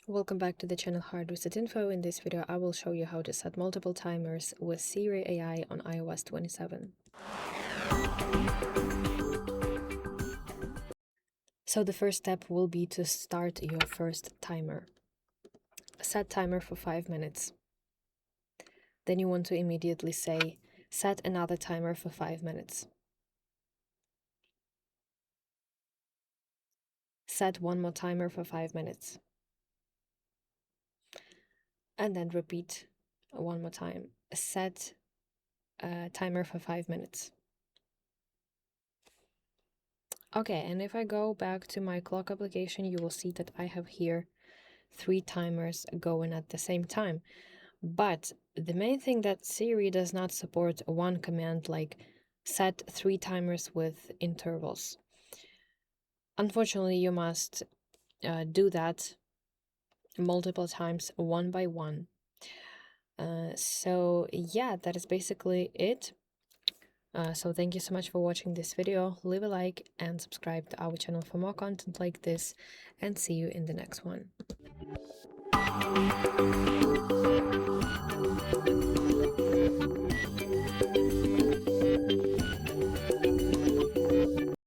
Welcome back to the channel HardReset.Info. In this video, I will show you how to set multiple timers with Siri AI on iOS 27. So the first step will be to start your first timer. Set timer for 5 minutes. Then you want to immediately say, set another timer for 5 minutes. Set one more timer for 5 minutes. And then repeat one more time. Set a timer for 5 minutes. Okay, and if I go back to my clock application, you will see that I have here 3 timers going at the same time. But the main thing that Siri does not support one command like set 3 timers with intervals. Unfortunately, you must do that multiple times, one by one. So yeah, that is basically it. So thank you so much for watching this video. Leave a like and subscribe to our channel for more content like this, and see you in the next one.